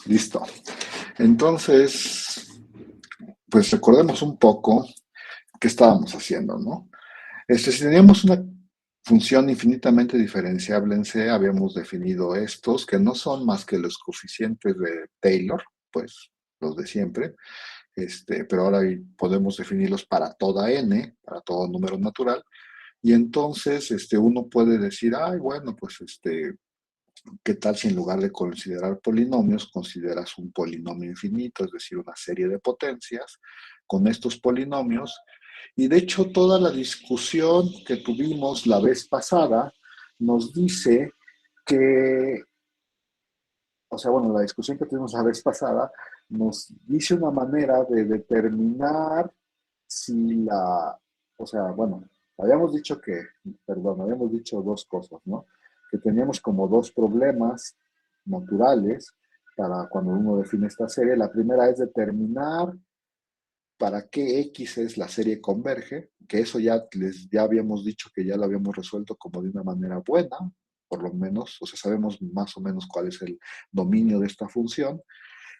Listo. Entonces, pues recordemos un poco qué estábamos haciendo, ¿no? Si teníamos una función infinitamente diferenciable en C, habíamos definido estos, que no son más que los coeficientes de Taylor, pues los de siempre, pero ahora podemos definirlos para toda n, para todo número natural, y entonces uno puede decir, ay, bueno, pues ¿qué tal si en lugar de considerar polinomios, consideras un polinomio infinito, es decir, una serie de potencias con estos polinomios? Y de hecho, toda la discusión que tuvimos la vez pasada nos dice que, o sea, bueno, la discusión que tuvimos la vez pasada nos dice una manera de determinar si la, o sea, bueno, habíamos dicho que, perdón, habíamos dicho dos cosas, ¿no? Que teníamos como dos problemas naturales para cuando uno define esta serie. La primera es determinar para qué X es la serie converge, que eso ya habíamos dicho que ya lo habíamos resuelto como de una manera buena, por lo menos, o sea, sabemos más o menos cuál es el dominio de esta función.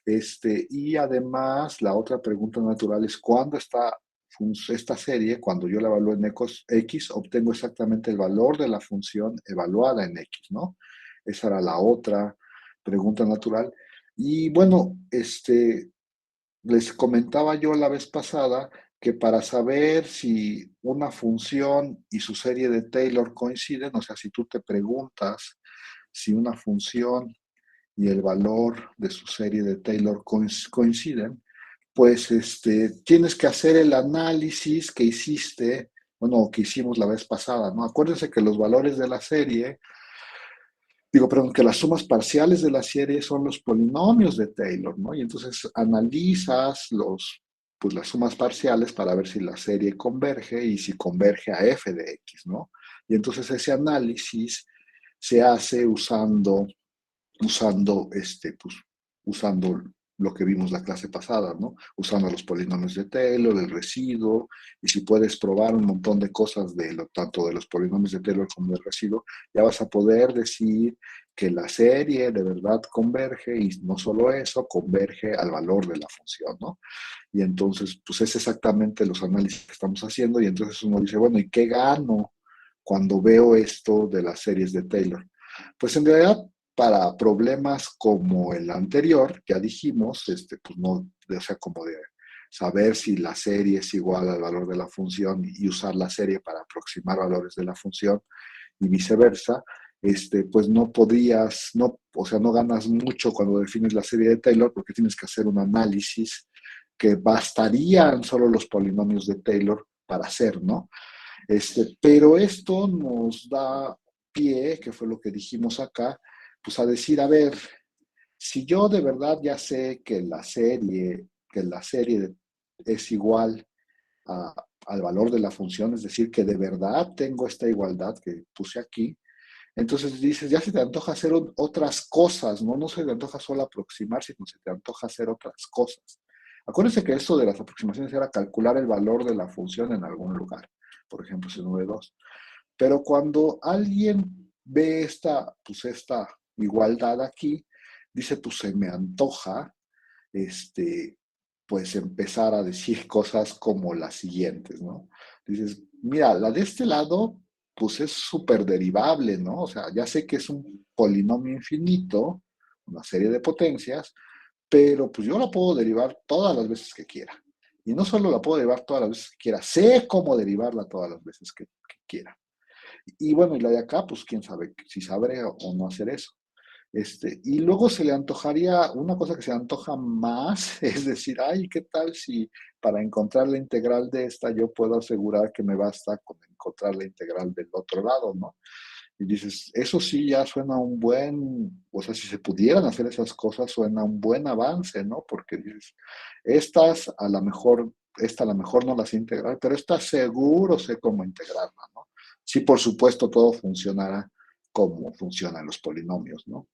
Y además, la otra pregunta natural es cuándo esta serie, cuando yo la evalúo en X, obtengo exactamente el valor de la función evaluada en X, ¿no? Esa era la otra pregunta natural. Y bueno, les comentaba yo la vez pasada que para saber si una función y su serie de Taylor coinciden, o sea, si tú te preguntas si una función y el valor de su serie de Taylor coinciden, pues tienes que hacer el análisis que hiciste, bueno, que hicimos la vez pasada, ¿no? Acuérdense que los valores de la serie, digo, perdón, que las sumas parciales de la serie son los polinomios de Taylor, ¿no? Y entonces analizas pues las sumas parciales para ver si la serie converge y si converge a f de x, ¿no? Y entonces ese análisis se hace pues, usando lo que vimos la clase pasada, ¿no? Usando los polinomios de Taylor, el residuo, y si puedes probar un montón de cosas tanto de los polinomios de Taylor como del residuo, ya vas a poder decir que la serie de verdad converge y no solo eso, converge al valor de la función, ¿no? Y entonces, pues es exactamente los análisis que estamos haciendo y entonces uno dice, bueno, ¿y qué gano cuando veo esto de las series de Taylor? Pues en realidad para problemas como el anterior, ya dijimos, pues no, o sea, como de saber si la serie es igual al valor de la función y usar la serie para aproximar valores de la función y viceversa, pues no podías, no, o sea, no ganas mucho cuando defines la serie de Taylor porque tienes que hacer un análisis que bastarían solo los polinomios de Taylor para hacer, ¿no? Pero esto nos da pie, que fue lo que dijimos acá, pues a decir, a ver, si yo de verdad ya sé que la serie es igual al valor de la función, es decir, que de verdad tengo esta igualdad que puse aquí, entonces dices, ya se te antoja hacer otras cosas, ¿no? No se te antoja solo aproximar, sino se te antoja hacer otras cosas. Acuérdense que esto de las aproximaciones era calcular el valor de la función en algún lugar, por ejemplo, S9,2. Pero cuando alguien ve esta igualdad aquí, dice, pues se me antoja, este, pues empezar a decir cosas como las siguientes, ¿no? Dices, mira, la de este lado, pues es súper derivable, ¿no? O sea, ya sé que es un polinomio infinito, una serie de potencias, pero pues yo la puedo derivar todas las veces que quiera. Y no solo la puedo derivar todas las veces que quiera, sé cómo derivarla todas las veces que quiera. Y bueno, y la de acá, pues quién sabe si sabré o no hacer eso. Y luego se le antojaría, una cosa que se le antoja más, es decir, ay, ¿qué tal si para encontrar la integral de esta yo puedo asegurar que me basta con encontrar la integral del otro lado, ¿no? Y dices, eso sí ya suena un buen, o sea, si se pudieran hacer esas cosas, suena un buen avance, ¿no? Porque dices, esta a lo mejor no las sé integrar, pero esta seguro sé cómo integrarla, ¿no? Sí, por supuesto, todo funcionará como funcionan los polinomios, ¿no?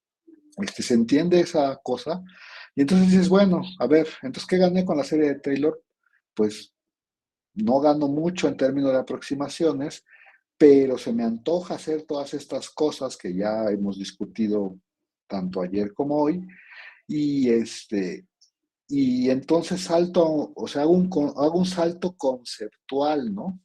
¿Se entiende esa cosa? Y entonces dices, bueno, a ver, entonces, ¿qué gané con la serie de Taylor? Pues no gano mucho en términos de aproximaciones, pero se me antoja hacer todas estas cosas que ya hemos discutido tanto ayer como hoy, Y, y entonces salto, o sea, hago un salto conceptual, ¿no?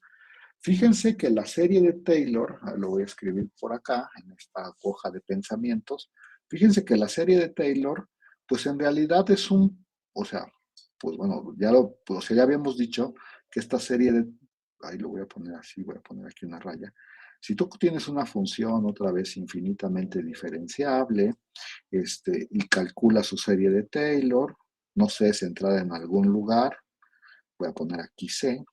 Fíjense que la serie de Taylor, lo voy a escribir por acá, en esta hoja de pensamientos, fíjense que la serie de Taylor, pues en realidad es o sea, pues bueno, o sea, ya habíamos dicho que esta serie ahí lo voy a poner así, voy a poner aquí una raya. Si tú tienes una función otra vez infinitamente diferenciable, y calcula su serie de Taylor, no sé, centrada en algún lugar, voy a poner aquí C,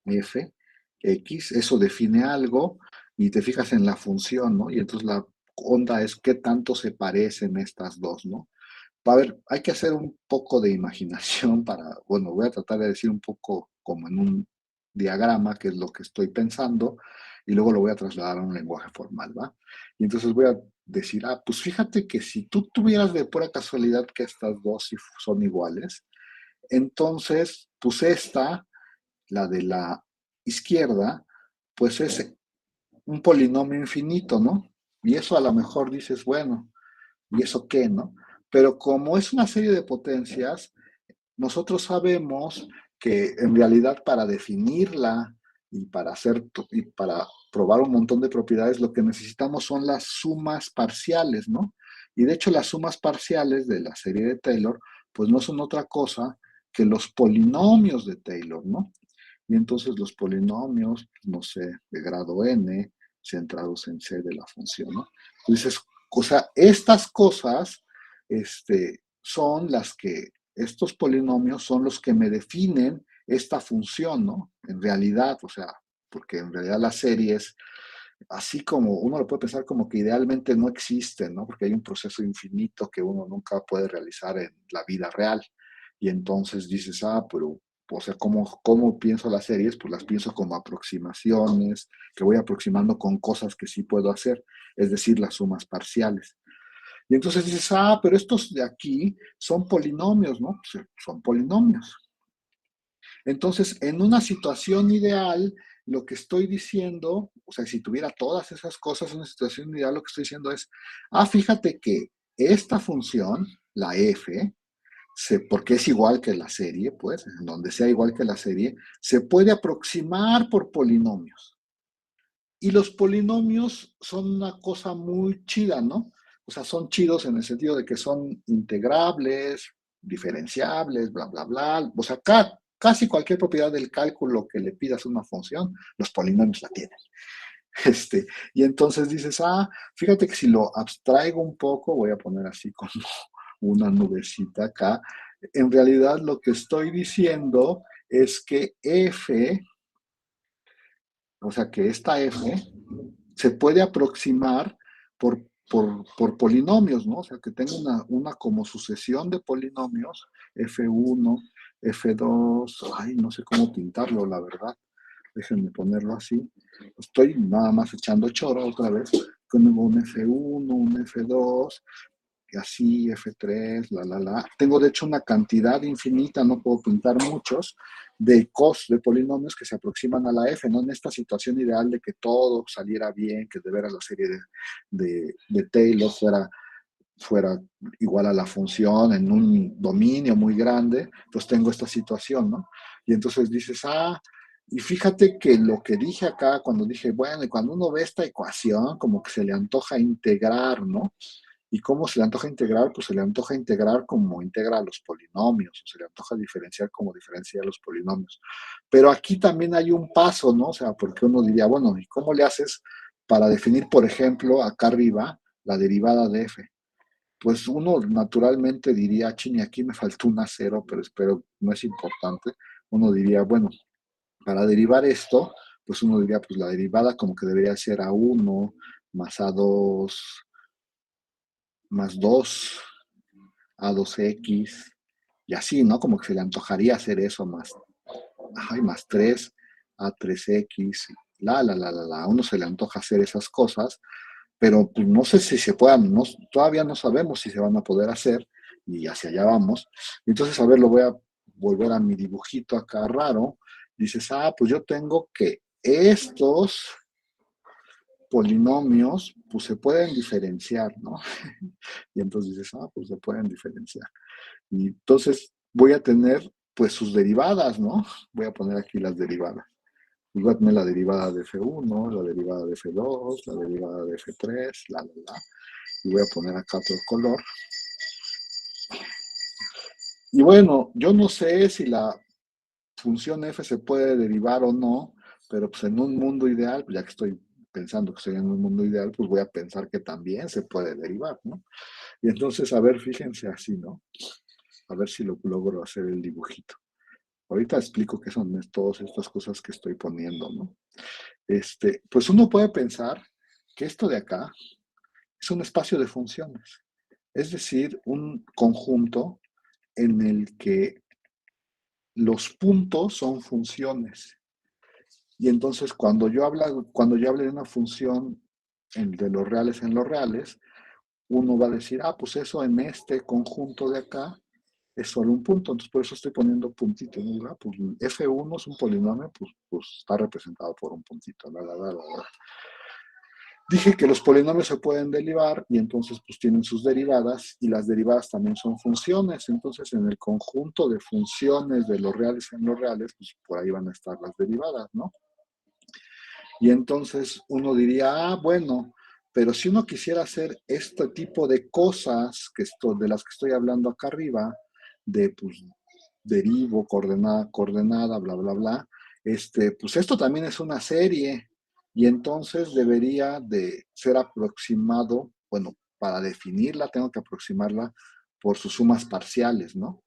F, X, eso define algo y te fijas en la función, ¿no? Y entonces la onda es qué tanto se parecen estas dos, ¿no? A ver, hay que hacer un poco de imaginación bueno, voy a tratar de decir un poco como en un diagrama, que es lo que estoy pensando, y luego lo voy a trasladar a un lenguaje formal, ¿va? Y entonces voy a decir, pues fíjate que si tú tuvieras de pura casualidad que estas dos sí son iguales, entonces, pues esta, la de la izquierda, pues es un polinomio infinito, ¿no? Y eso a lo mejor dices, bueno, ¿y eso qué, no? Pero como es una serie de potencias, nosotros sabemos que en realidad para definirla y para probar un montón de propiedades, lo que necesitamos son las sumas parciales, ¿no? Y de hecho las sumas parciales de la serie de Taylor, pues no son otra cosa que los polinomios de Taylor, ¿no? Y entonces los polinomios, no sé, de grado n, centrados en c de la función, ¿no? Entonces, o sea, estas cosas son estos polinomios son los que me definen esta función, ¿no? En realidad, o sea, porque en realidad las series, así como uno lo puede pensar como que idealmente no existen, ¿no? Porque hay un proceso infinito que uno nunca puede realizar en la vida real. Y entonces dices, pero, o sea, ¿cómo pienso las series? Pues las pienso como aproximaciones, que voy aproximando con cosas que sí puedo hacer, es decir, las sumas parciales. Y entonces dices, pero estos de aquí son polinomios, ¿no? Pues, son polinomios. Entonces, en una situación ideal, lo que estoy diciendo, o sea, si tuviera todas esas cosas en una situación ideal, lo que estoy diciendo es, fíjate que esta función, la f, porque es igual que la serie, pues, en donde sea igual que la serie, se puede aproximar por polinomios. Y los polinomios son una cosa muy chida, ¿no? O sea, son chidos en el sentido de que son integrables, diferenciables, bla, bla, bla. O sea, casi cualquier propiedad del cálculo que le pidas a una función, los polinomios la tienen. Y entonces dices, fíjate que si lo abstraigo un poco, voy a poner así como una nubecita acá, en realidad lo que estoy diciendo es que f, o sea, que esta f se puede aproximar por polinomios, ¿no? O sea, que tenga una como sucesión de polinomios, F1, F2, no sé cómo pintarlo, la verdad. Déjenme ponerlo así. Estoy nada más echando choro otra vez, con un F1, un F2, y así, F3, la. Tengo de hecho una cantidad infinita, no puedo pintar muchos, de polinomios que se aproximan a la F, ¿no? En esta situación ideal de que todo saliera bien, que de veras la serie de Taylor fuera igual a la función en un dominio muy grande, pues tengo esta situación, ¿no? Y entonces dices, y fíjate que lo que dije acá, cuando dije, bueno, y cuando uno ve esta ecuación, como que se le antoja integrar, ¿no? ¿Y cómo se le antoja integrar? Pues se le antoja integrar como integra los polinomios, o se le antoja diferenciar como diferencia los polinomios. Pero aquí también hay un paso, ¿no? O sea, porque uno diría, bueno, ¿y cómo le haces para definir, por ejemplo, acá arriba, la derivada de f? Pues uno naturalmente diría, chini, aquí me faltó una cero, pero espero no es importante. Uno diría, bueno, para derivar esto, pues uno diría, pues la derivada como que debería ser a1 más a2 más 2 a2x, y así, ¿no? Como que se le antojaría hacer eso más 3 a3x, A uno se le antoja hacer esas cosas, pero pues, no sé si se puedan, todavía no sabemos si se van a poder hacer, y hacia allá vamos. Entonces, a ver, lo voy a volver a mi dibujito acá raro. Dices, pues yo tengo que estos polinomios, pues se pueden diferenciar, ¿no? Y entonces dices, pues se pueden diferenciar. Y entonces voy a tener, pues, sus derivadas, ¿no? Voy a poner aquí las derivadas. Pues voy a tener la derivada de F1, la derivada de F2, la derivada de F3, la. Y voy a poner acá otro color. Y bueno, yo no sé si la función f se puede derivar o no, pero pues en un mundo ideal, pues ya que estoy pensando que estoy en un mundo ideal, pues voy a pensar que también se puede derivar, ¿no? Y entonces, a ver, fíjense así, ¿no? A ver si lo logro hacer el dibujito. Ahorita explico qué son todas estas cosas que estoy poniendo, ¿no? Pues uno puede pensar que esto de acá es un espacio de funciones, es decir, un conjunto en el que los puntos son funciones. Y entonces cuando yo hable de una función de los reales en los reales, uno va a decir, pues eso en este conjunto de acá es solo un punto. Entonces por eso estoy poniendo puntitos, ¿no? Pues F1 es un polinomio, pues está representado por un puntito. Dije que los polinomios se pueden derivar y entonces pues tienen sus derivadas y las derivadas también son funciones. Entonces en el conjunto de funciones de los reales en los reales, pues por ahí van a estar las derivadas, ¿no? Y entonces uno diría, bueno, pero si uno quisiera hacer este tipo de cosas de las que estoy hablando acá arriba, de pues derivo, coordenada, bla, bla, bla, pues esto también es una serie y entonces debería de ser aproximado, bueno, para definirla tengo que aproximarla por sus sumas parciales, ¿no?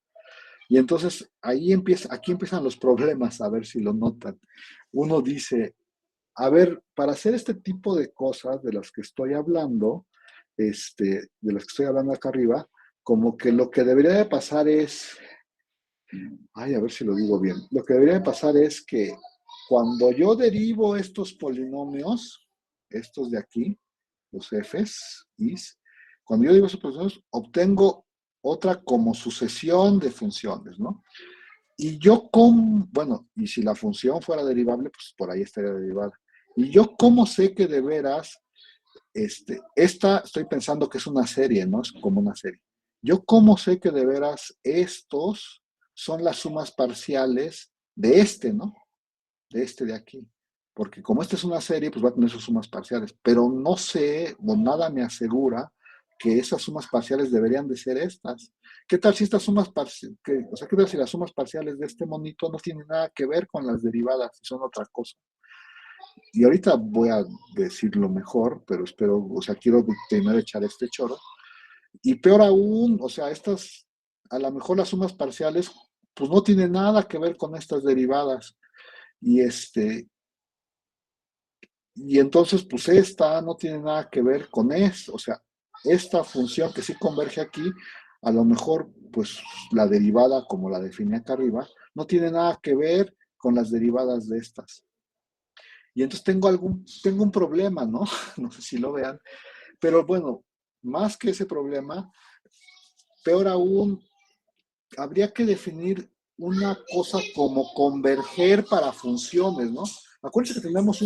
Y entonces aquí empiezan los problemas, a ver si lo notan. Uno dice, a ver, para hacer este tipo de cosas de las que estoy hablando, de las que estoy hablando acá arriba, como que lo que debería de pasar es, a ver si lo digo bien, lo que debería de pasar es que cuando yo derivo estos polinomios, estos de aquí, los f's, is, cuando yo derivo estos polinomios, obtengo otra como sucesión de funciones, ¿no? Y bueno, y si la función fuera derivable, pues por ahí estaría derivada. Y yo cómo sé que de veras, esta estoy pensando que es una serie, ¿no? Es como una serie. Yo cómo sé que de veras estos son las sumas parciales de ¿no? De de aquí. Porque como esta es una serie, pues va a tener sus sumas parciales. Pero no sé, o nada me asegura que esas sumas parciales deberían de ser estas. ¿Qué tal si estas sumas parciales, o sea, qué tal si las sumas parciales de este monito no tienen nada que ver con las derivadas, son otra cosa? Y ahorita voy a decirlo mejor, pero espero, o sea, quiero primero echar este choro. Y peor aún, o sea, a lo mejor las sumas parciales, pues no tienen nada que ver con estas derivadas. Y y entonces, pues esta no tiene nada que ver con o sea, esta función que sí converge aquí, a lo mejor, pues la derivada, como la definí acá arriba, no tiene nada que ver con las derivadas de estas. Y entonces tengo un problema, ¿no? No sé si lo vean, pero bueno, más que ese problema, peor aún, habría que definir una cosa como converger para funciones, ¿no? Acuérdense que tenemos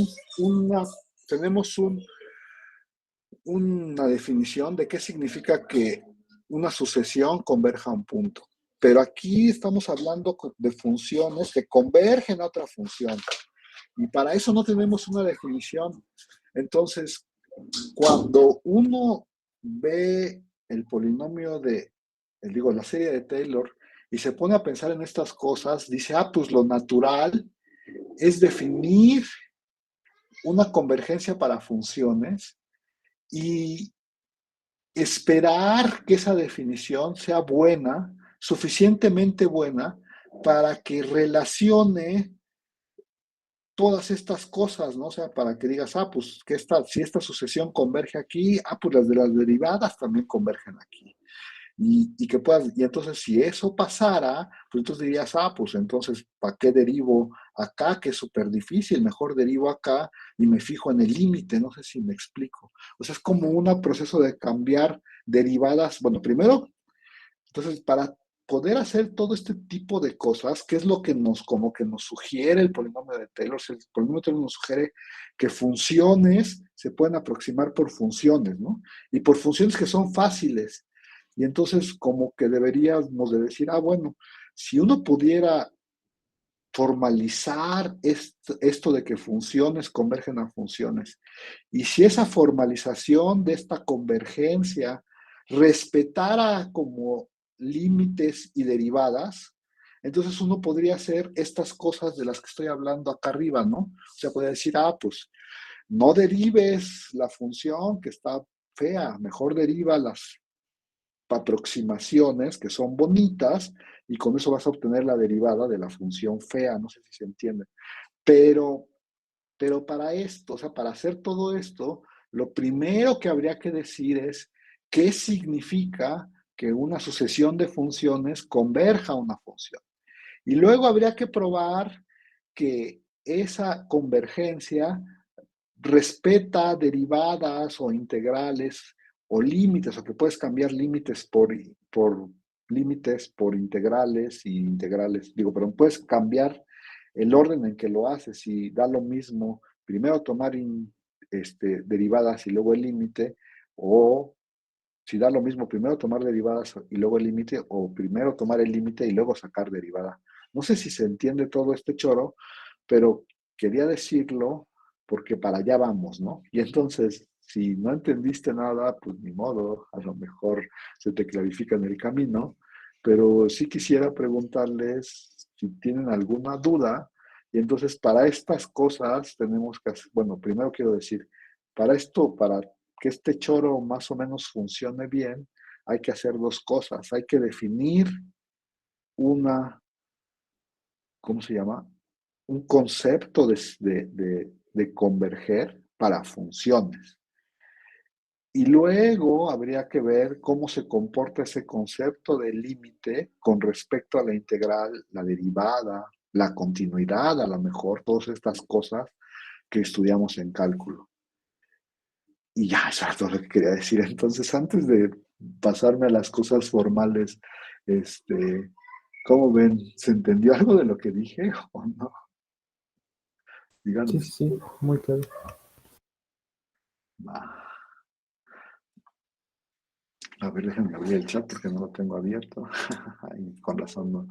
una definición de qué significa que una sucesión converja a un punto. Pero aquí estamos hablando de funciones que convergen a otra función. Y para eso no tenemos una definición. Entonces, cuando uno ve el polinomio la serie de Taylor, y se pone a pensar en estas cosas, dice, pues lo natural es definir una convergencia para funciones y esperar que esa definición sea buena, suficientemente buena, para que relacione todas estas cosas, ¿no? O sea, para que digas, pues que si esta sucesión converge aquí, pues las de las derivadas también convergen aquí. Y entonces si eso pasara, pues entonces dirías, pues entonces, ¿para qué derivo acá? Que es súper difícil, mejor derivo acá y me fijo en el límite, no sé si me explico. O sea, es como un proceso de cambiar derivadas. Bueno, primero, entonces, poder hacer todo este tipo de cosas, que es lo que nos, como que nos sugiere el polinomio de Taylor. El polinomio de Taylor nos sugiere que funciones se pueden aproximar por funciones, ¿no? Y por funciones que son fáciles. Y entonces como que deberíamos de decir, ah, bueno, si uno pudiera formalizar esto de que funciones convergen a funciones, y si esa formalización de esta convergencia respetara como límites y derivadas, entonces uno podría hacer estas cosas de las que estoy hablando acá arriba, ¿no? O sea, podría decir, ah, pues no derives la función que está fea, mejor deriva las aproximaciones que son bonitas y con eso vas a obtener la derivada de la función fea, no sé si se entiende. Pero, pero para esto, o sea, para hacer todo esto, lo primero que habría que decir es qué significa que una sucesión de funciones converja a una función. Y luego habría que probar que esa convergencia respeta derivadas o integrales o límites, o que puedes cambiar límites por límites por integrales y integrales. Digo, pero puedes cambiar el orden en que lo haces y da lo mismo primero tomar derivadas y luego el límite, o si da lo mismo primero tomar derivadas y luego el límite, o primero tomar el límite y luego sacar derivada. No sé si se entiende todo este choro, pero quería decirlo porque para allá vamos, ¿no? Y entonces, si no entendiste nada, pues ni modo, a lo mejor se te clarifica en el camino, pero sí quisiera preguntarles si tienen alguna duda. Y entonces, para estas cosas tenemos que hacer, bueno, primero quiero decir, para esto, para que este choro más o menos funcione bien, hay que hacer dos cosas. Hay que definir una, ¿cómo se llama? Un concepto de converger para funciones. Y luego habría que ver cómo se comporta ese concepto de límite con respecto a la integral, la derivada, la continuidad, a lo mejor, todas estas cosas que estudiamos en cálculo. Y ya, eso es todo lo que quería decir. Entonces, antes de pasarme a las cosas formales, ¿cómo ven? ¿Se entendió algo de lo que dije o no? Sí, Díganme. sí, sí, muy claro. Ah, a ver, déjenme abrir el chat porque no lo tengo abierto. Y con razón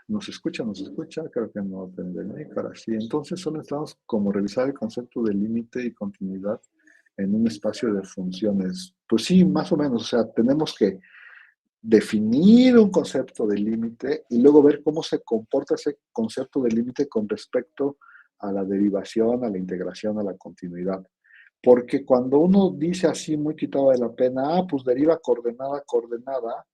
no se escucha, no se escucha. Creo que no tendré el mic. Ahora sí. Entonces, solo estamos como revisar el concepto de límite y continuidad en un espacio de funciones. Pues sí, más o menos. O sea, tenemos que definir un concepto de límite y luego ver cómo se comporta ese concepto de límite con respecto a la derivación, a la integración, a la continuidad. Porque cuando uno dice así muy quitado de la pena, ah, pues deriva coordenada, coordenada,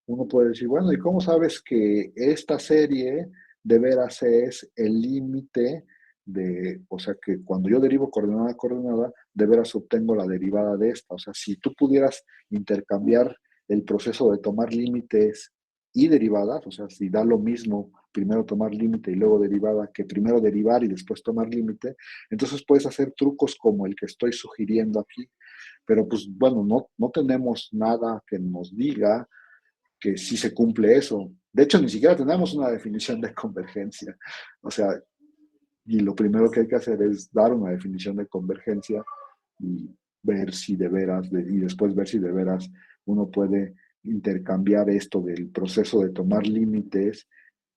uno puede decir, bueno, ¿y cómo sabes que esta serie de veras es el límite de, o sea, que cuando yo derivo coordenada, coordenada, de veras obtengo la derivada de esta? O sea, si tú pudieras intercambiar el proceso de tomar límites y derivadas, o sea, si da lo mismo primero tomar límite y luego derivada que primero derivar y después tomar límite, entonces puedes hacer trucos como el que estoy sugiriendo aquí, pero pues bueno, no tenemos nada que nos diga que sí se cumple eso. De hecho, ni siquiera tenemos una definición de convergencia. O sea, y lo primero que hay que hacer es dar una definición de convergencia y ver si de veras, y después ver si de veras uno puede intercambiar esto del proceso de tomar límites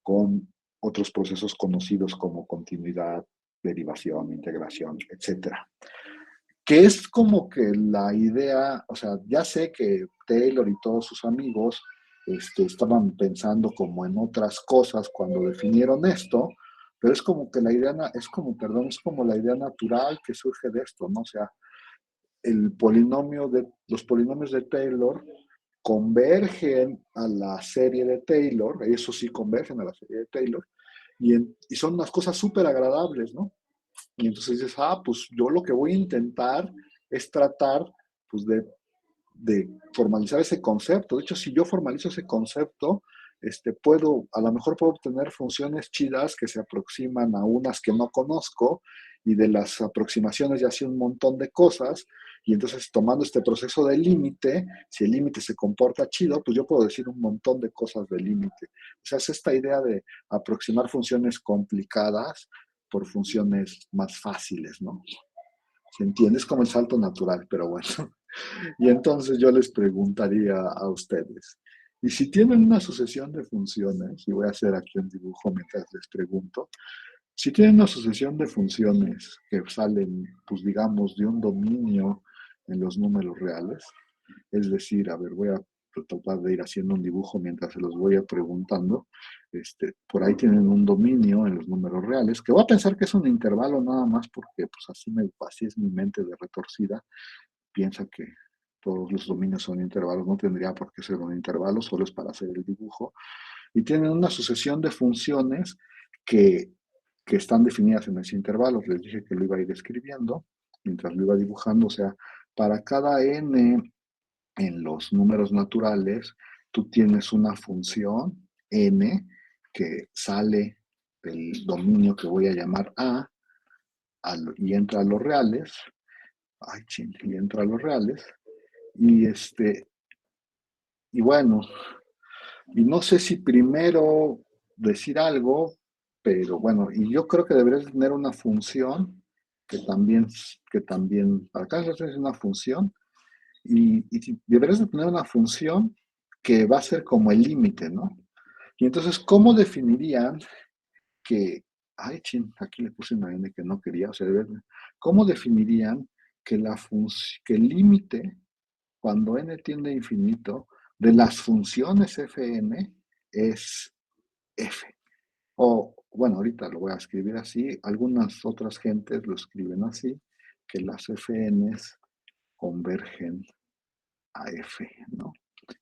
con otros procesos conocidos como continuidad, derivación, integración, etcétera. Que es como que la idea, o sea, ya sé que Taylor y todos sus amigos estaban pensando como en otras cosas cuando definieron esto, pero es como que la idea, es como, perdón, es como la idea natural que surge de esto, ¿no? O sea, los polinomios de Taylor convergen a la serie de Taylor, eso sí convergen a la serie de Taylor, y son unas cosas súper agradables, ¿no? Y entonces dices, ah, pues yo lo que voy a intentar es tratar pues, de formalizar ese concepto. De hecho, si yo formalizo ese concepto, a lo mejor puedo obtener funciones chidas que se aproximan a unas que no conozco y de las aproximaciones ya hacía un montón de cosas, y entonces tomando este proceso de límite, si el límite se comporta chido, pues yo puedo decir un montón de cosas del límite. O sea, es esta idea de aproximar funciones complicadas por funciones más fáciles, ¿no? ¿Se entiende? Es como el salto natural, pero bueno. Y entonces yo les preguntaría a ustedes, y si tienen una sucesión de funciones, y voy a hacer aquí un dibujo mientras les pregunto, si tienen una sucesión de funciones que salen, pues digamos, de un dominio en los números reales, es decir, a ver, voy a tratar de ir haciendo un dibujo mientras se los voy a preguntando. Por ahí tienen un dominio en los números reales, que voy a pensar que es un intervalo nada más porque pues así es mi mente de retorcida. Piensa que todos los dominios son intervalos, no tendría por qué ser un intervalo, solo es para hacer el dibujo. Y tienen una sucesión de funciones que, que están definidas en ese intervalo. Les dije que lo iba a ir escribiendo mientras lo iba dibujando, o sea, para cada n en los números naturales, tú tienes una función n que sale del dominio que voy a llamar y entra a los reales, y entra a los reales, y y bueno, y no sé si primero decir algo, pero bueno, y yo creo que deberías tener una función que también, para acá es una función, y deberías de tener una función que va a ser como el límite, ¿no? Y entonces, ¿cómo definirían que, aquí le puse una n que no quería, o sea, ¿cómo definirían que el límite, cuando n tiende a infinito, de las funciones fn es f? O, bueno, ahorita lo voy a escribir así, algunas otras gentes lo escriben así, que las fn's convergen a f, ¿no?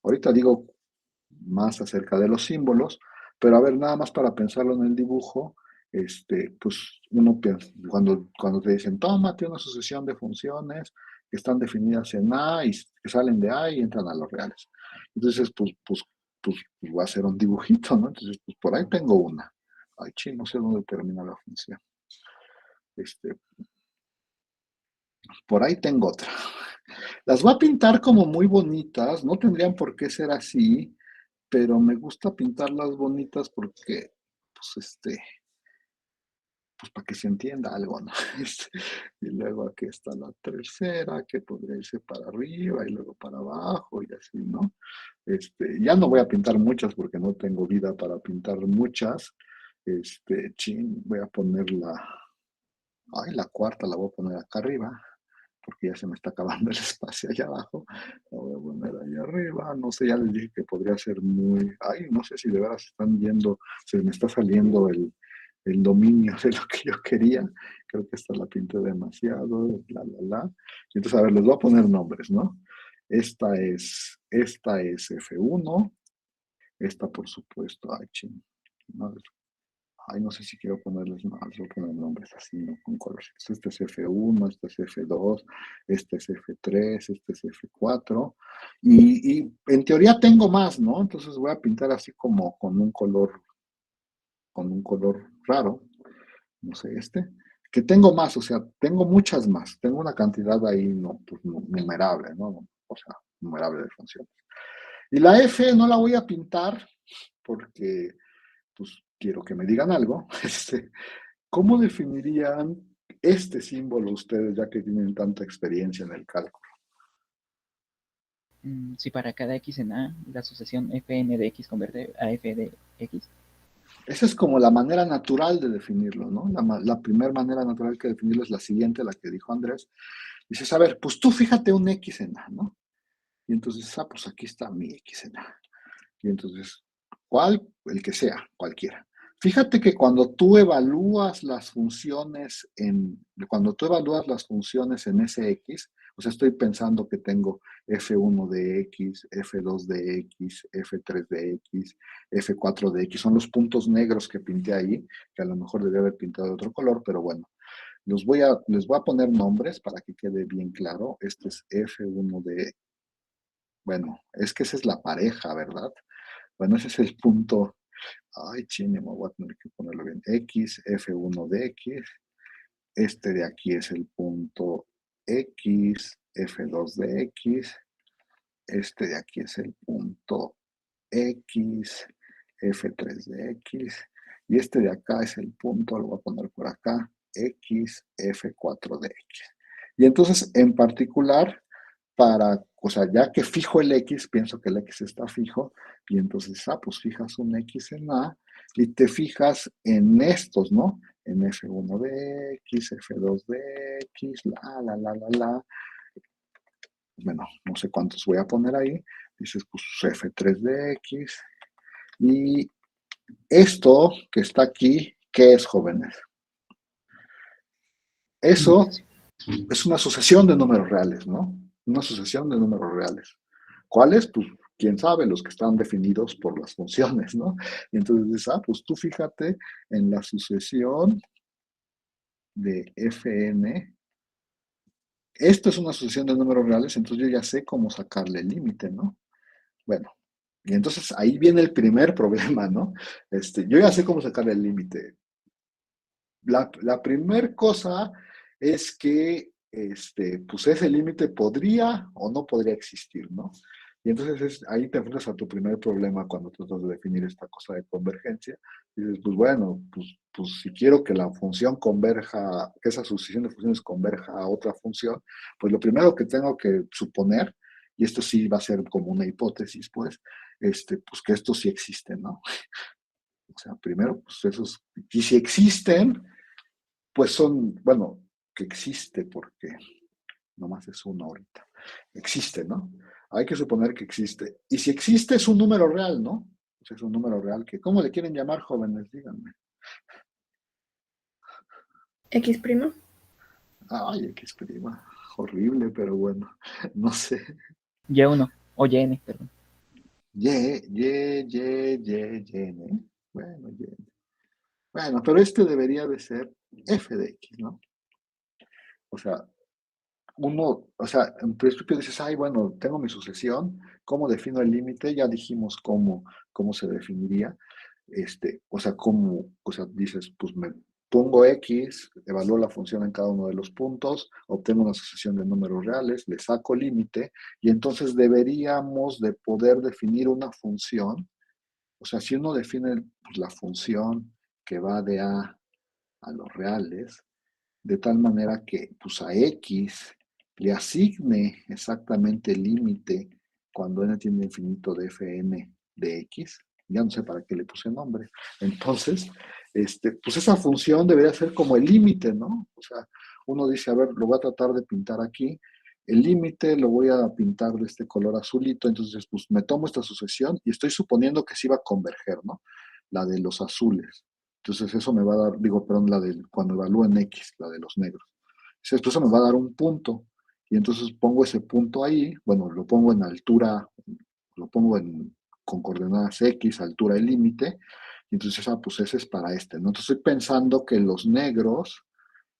Ahorita digo más acerca de los símbolos, pero a ver, nada más para pensarlo en el dibujo, pues uno piensa, cuando te dicen, tómate una sucesión de funciones que están definidas en A y que salen de A y entran a los reales. Entonces, pues va a ser un dibujito, ¿no? Entonces, pues por ahí tengo una. Ay, no sé dónde termina la función. Por ahí tengo otra. Las voy a pintar como muy bonitas, no tendrían por qué ser así, pero me gusta pintarlas bonitas porque, pues, pues para que se entienda algo, ¿no? Y luego aquí está la tercera, que podría irse para arriba y luego para abajo y así, ¿no? Ya no voy a pintar muchas porque no tengo vida para pintar muchas. Voy a poner la cuarta la voy a poner acá arriba porque ya se me está acabando el espacio allá abajo. La voy a poner ahí arriba. No sé, ya les dije que podría ser no sé si de veras están viendo, se me está saliendo el dominio de lo que yo quería. Creo que esta la pinté demasiado, la. Y entonces, a ver, les voy a poner nombres, ¿no? Esta es F1, esta por supuesto, no, no sé si quiero ponerles más, voy a poner nombres así, ¿no? Con colores. Este es F1, este es F2, este es F3, este es F4. Y en teoría tengo más, ¿no? Entonces voy a pintar así como con un color raro, no sé, que tengo más, o sea, tengo muchas más, tengo una cantidad ahí, no, pues, numerable, ¿no? O sea, numerable de funciones. Y la F no la voy a pintar porque, pues, quiero que me digan algo. ¿Cómo definirían este símbolo ustedes, ya que tienen tanta experiencia en el cálculo? Si para cada x en A, la sucesión fn de x convierte a f de x. Esa es como la manera natural de definirlo, ¿no? La primera manera natural que definirlo es la siguiente, la que dijo Andrés. Dices, a ver, pues tú fíjate un x en A, ¿no? Y entonces, pues aquí está mi x en A. Y entonces, ¿cuál? El que sea, cualquiera. Fíjate que cuando tú evalúas las funciones en ese x, o sea, estoy pensando que tengo f1 de x, f2 de x, f3 de x, f4 de x, son los puntos negros que pinté ahí, que a lo mejor debería haber pintado de otro color, pero bueno, les voy a poner nombres para que quede bien claro. Este es f1 de, bueno, es que esa es la pareja, ¿verdad? Bueno, ese es el punto. Me voy a tener que ponerlo bien. X, F1 de X, Este de aquí es el punto X, F2 de X. Este de aquí es el punto X, F3 de X. Y este de acá es el punto, lo voy a poner por acá, X, F4 de X. Y entonces, en particular, o sea, ya que fijo el X, pienso que el X está fijo, y entonces, pues fijas un X en A, y te fijas en estos, ¿no? En F1 de X, F2 de X, la. Bueno, no sé cuántos voy a poner ahí. Dices, pues F3 de X. Y esto que está aquí, ¿qué es, jóvenes? Eso es una sucesión de números reales, ¿no? Una sucesión de números reales. ¿Cuáles? Pues quién sabe, los que están definidos por las funciones, ¿no? Y entonces dices, pues tú fíjate en la sucesión de Fn. Esto es una sucesión de números reales, entonces yo ya sé cómo sacarle el límite, ¿no? Bueno, y entonces ahí viene el primer problema, ¿no? Yo ya sé cómo sacarle el límite. La primera cosa es que pues ese límite podría o no podría existir, ¿no? Y entonces ahí te enfrentas a tu primer problema cuando tratas de definir esta cosa de convergencia. Y dices, pues bueno, pues si quiero que la función converja, que esa sucesión de funciones converja a otra función, pues lo primero que tengo que suponer, y esto sí va a ser como una hipótesis, pues que esto sí existe, ¿no? O sea, primero, pues esos, y si existen, pues son, bueno, que existe porque nomás es uno ahorita. Existe, ¿no? Hay que suponer que existe. Y si existe es un número real, ¿no? Pues es un número real que, ¿cómo le quieren llamar, jóvenes? Díganme. X primo. Ay, X prima. Horrible, pero bueno, no sé. Y1 o YN, perdón. N. Bueno, Y. Bueno, pero este debería de ser F de X, ¿no? O sea, en principio dices, ay, bueno, tengo mi sucesión, ¿cómo defino el límite? Ya dijimos cómo se definiría. Dices, pues me pongo X, evalúo la función en cada uno de los puntos, obtengo una sucesión de números reales, le saco límite, y entonces deberíamos de poder definir una función. O sea, si uno define pues, la función que va de a los reales, de tal manera que pues, a X le asigne exactamente el límite cuando n tiene infinito de Fn de X. Ya no sé para qué le puse nombre. Entonces, pues esa función debería ser como el límite, ¿no? O sea, uno dice, a ver, lo voy a tratar de pintar aquí. El límite lo voy a pintar de este color azulito, entonces pues me tomo esta sucesión y estoy suponiendo que sí va a converger, ¿no? La de los azules. Entonces eso me va a dar, perdón, la de cuando evalúo en X, la de los negros. Entonces eso me va a dar un punto. Y entonces pongo ese punto ahí, bueno, lo pongo en altura, con coordenadas X, altura y límite. Y entonces, pues ese es para este, ¿no? Entonces estoy pensando que los negros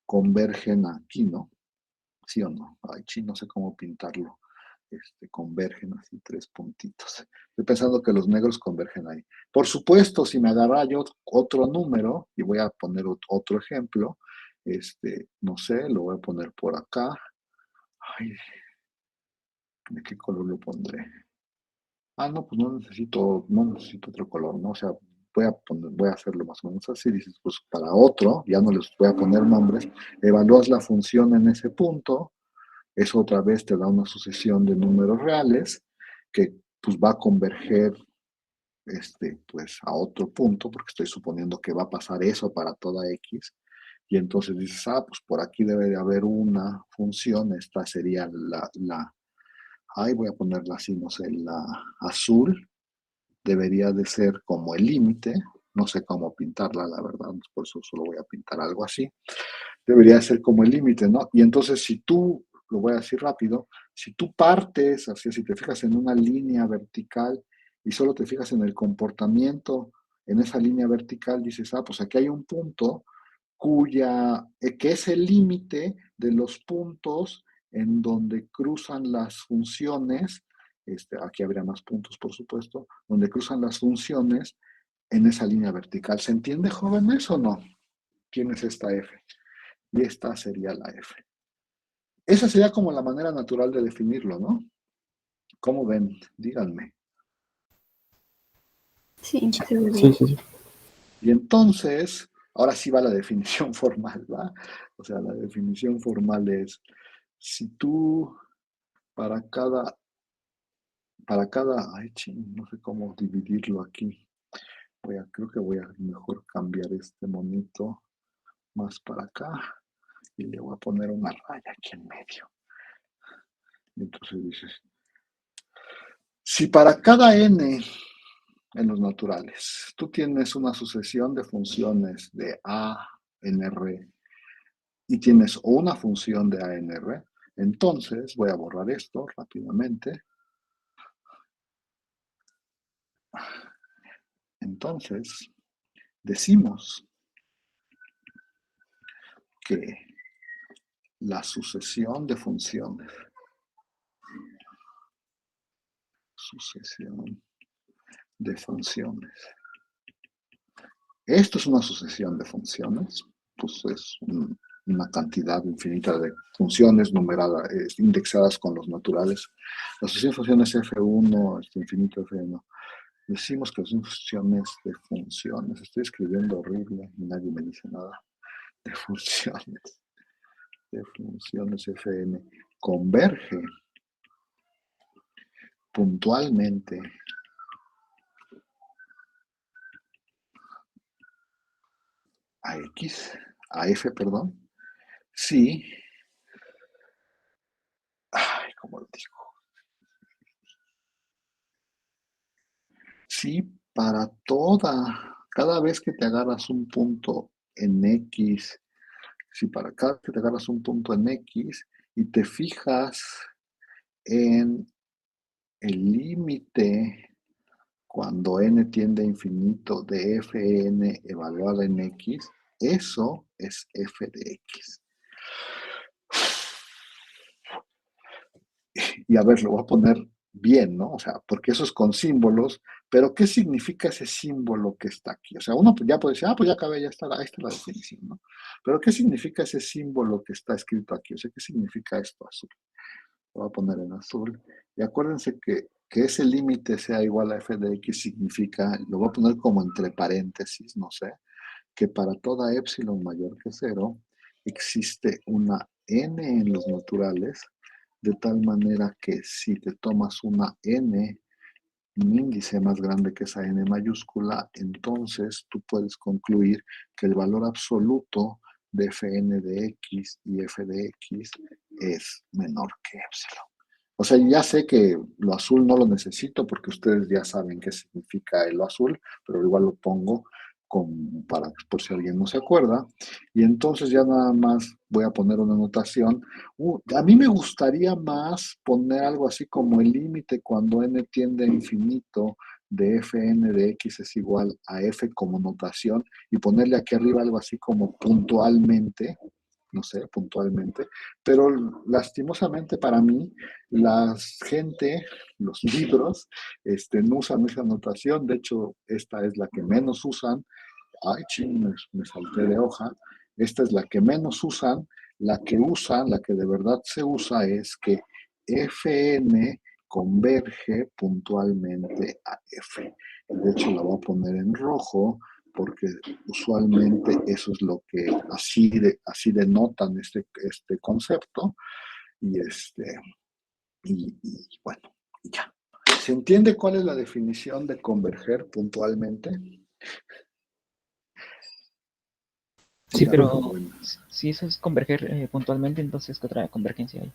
convergen aquí, ¿no? ¿Sí o no? Ay, sí, no sé cómo pintarlo. Convergen así, tres puntitos. Estoy pensando que los negros convergen ahí. Por supuesto, si me agarra yo otro número, y voy a poner otro ejemplo, no sé, lo voy a poner por acá. Ay, ¿de qué color lo pondré? No, pues no necesito otro color, ¿no? O sea, voy a hacerlo más o menos así, dices, pues para otro, ya no les voy a poner nombres, evalúas la función en ese punto, eso otra vez te da una sucesión de números reales que pues va a converger pues a otro punto, porque estoy suponiendo que va a pasar eso para toda X, y entonces dices, pues por aquí debe de haber una función, esta sería voy a ponerla así, no sé, la azul, debería de ser como el límite, no sé cómo pintarla, la verdad, por eso solo voy a pintar algo así, debería ser como el límite, ¿no? Y entonces si tú, lo voy a decir rápido, si tú partes, así, si te fijas en una línea vertical y solo te fijas en el comportamiento en esa línea vertical, dices, pues aquí hay un punto que es el límite de los puntos en donde cruzan las funciones, aquí habría más puntos, por supuesto, donde cruzan las funciones en esa línea vertical. ¿Se entiende, jóvenes, o no? ¿Quién es esta F? y esta sería la F. Esa sería como la manera natural de definirlo, ¿no? ¿Cómo ven? Díganme. Sí, se ve Sí, bien. sí, sí. Y entonces, ahora sí va la definición formal, ¿va? O sea, la definición formal es, si tú para cada, ay, ching, no sé cómo dividirlo aquí. Creo que voy a mejor cambiar este monito más para acá y le voy a poner una raya aquí en medio. Y entonces dices, si para cada n en los naturales tú tienes una sucesión de funciones de a en r y tienes una función de a en r, entonces voy a borrar esto rápidamente. Entonces, decimos que la sucesión de funciones, esto es una sucesión de funciones, pues es una cantidad infinita de funciones numeradas, indexadas con los naturales. La sucesión de funciones F1, infinito F1. Decimos que son funciones de funciones. Estoy escribiendo horrible y nadie me dice nada. De funciones Fn. Converge puntualmente a X, a F, perdón, si, ¿cómo lo digo? Si para cada vez que te agarras un punto en X, si para cada vez que te agarras un punto en X y te fijas en el límite cuando n tiende a infinito de Fn evaluada en X, eso es f de X. Y a ver, lo voy a poner bien, ¿no? O sea, porque eso es con símbolos, pero ¿qué significa ese símbolo que está aquí? O sea, uno ya puede decir, pues ya acabé, ya está, ahí está la definición, ¿no? Pero ¿qué significa ese símbolo que está escrito aquí? O sea, ¿qué significa esto azul? Lo voy a poner en azul. Y acuérdense que ese límite sea igual a f de x significa, lo voy a poner como entre paréntesis, no sé, que para toda epsilon mayor que 0 existe una n en los naturales, de tal manera que si te tomas una n, un índice más grande que esa n mayúscula, entonces tú puedes concluir que el valor absoluto de fn de x y f de x es menor que epsilon. O sea, ya sé que lo azul no lo necesito porque ustedes ya saben qué significa lo azul, pero igual lo pongo por si alguien no se acuerda. Y entonces ya nada más voy a poner una anotación. A mí me gustaría más poner algo así como el límite cuando n tiende a infinito de fn de x es igual a f como notación y ponerle aquí arriba algo así como puntualmente, no sé, puntualmente, pero lastimosamente para mí, la gente, los libros, no usan esa notación, de hecho, esta es la que menos usan. Ay, ching, me salté de hoja. Esta es la que menos usan. La que usan, la que de verdad se usa es que Fn converge puntualmente a F. De hecho, la voy a poner en rojo porque usualmente eso es lo que así denotan este concepto. Y bueno, y ya. ¿Se entiende cuál es la definición de converger puntualmente? Sí, Ya no, pero bueno. si eso es converger puntualmente, entonces ¿qué otra convergencia hay?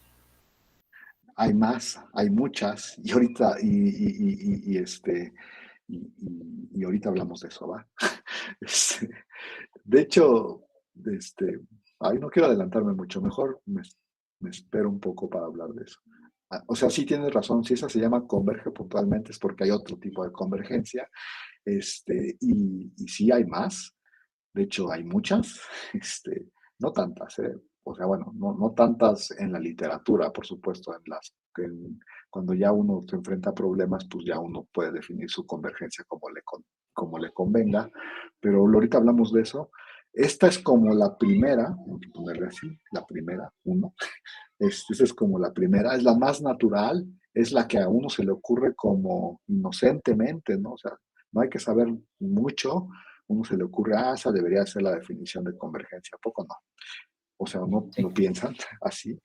Hay más, hay muchas, y ahorita, y ahorita hablamos de eso, ¿va? Este, de hecho, no quiero adelantarme mucho, mejor me espero un poco para hablar de eso. O sea, sí tienes razón, si esa se llama converge puntualmente es porque hay otro tipo de convergencia, y sí hay más, de hecho hay muchas, no tantas, ¿eh? O sea, bueno, no tantas en la literatura, por supuesto, cuando ya uno se enfrenta a problemas, pues ya uno puede definir su convergencia como le convenga, pero ahorita hablamos de eso. Esta es como la primera, vamos a ponerle así, la primera, 1. Esta es como la primera, es la más natural, es la que a uno se le ocurre como inocentemente, ¿no? O sea, no hay que saber mucho, uno se le ocurre, esa debería ser la definición de convergencia, ¿a poco no? O sea, no Sí. piensan así.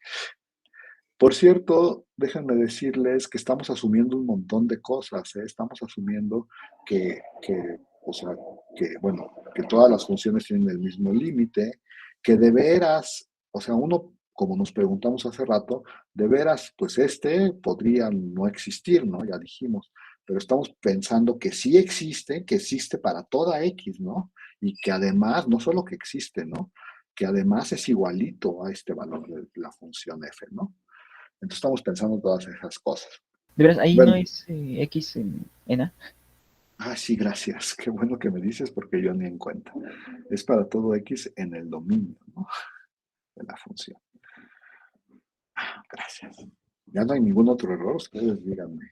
Por cierto, déjenme decirles que estamos asumiendo un montón de cosas, ¿eh? Estamos asumiendo o sea, bueno, que todas las funciones tienen el mismo límite, que de veras, o sea, uno, como nos preguntamos hace rato, de veras, pues podría no existir, ¿no? Ya dijimos, pero estamos pensando que sí existe, que existe para toda X, ¿no? Y que además, no solo que existe, ¿no? Que además es igualito a este valor de la función f, ¿no? Entonces estamos pensando en todas esas cosas. De veras, ahí no Bueno, es X en A. sí, gracias. Qué bueno que me dices porque yo ni en cuenta. Es para todo X en el dominio, ¿no? De la función. Gracias. Ya no hay ningún otro error, ustedes díganme.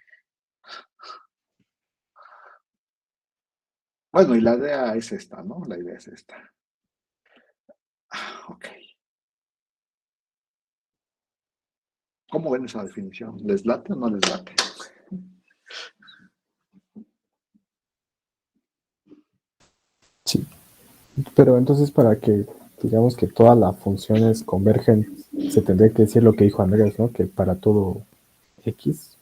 Bueno, y la idea es esta, ¿no? La idea es esta. Ok. ¿Cómo ven esa definición? ¿Les late o no les late? Sí. Pero entonces para que digamos que todas las funciones convergen, se tendría que decir lo que dijo Andrés, ¿no? Que para todo X,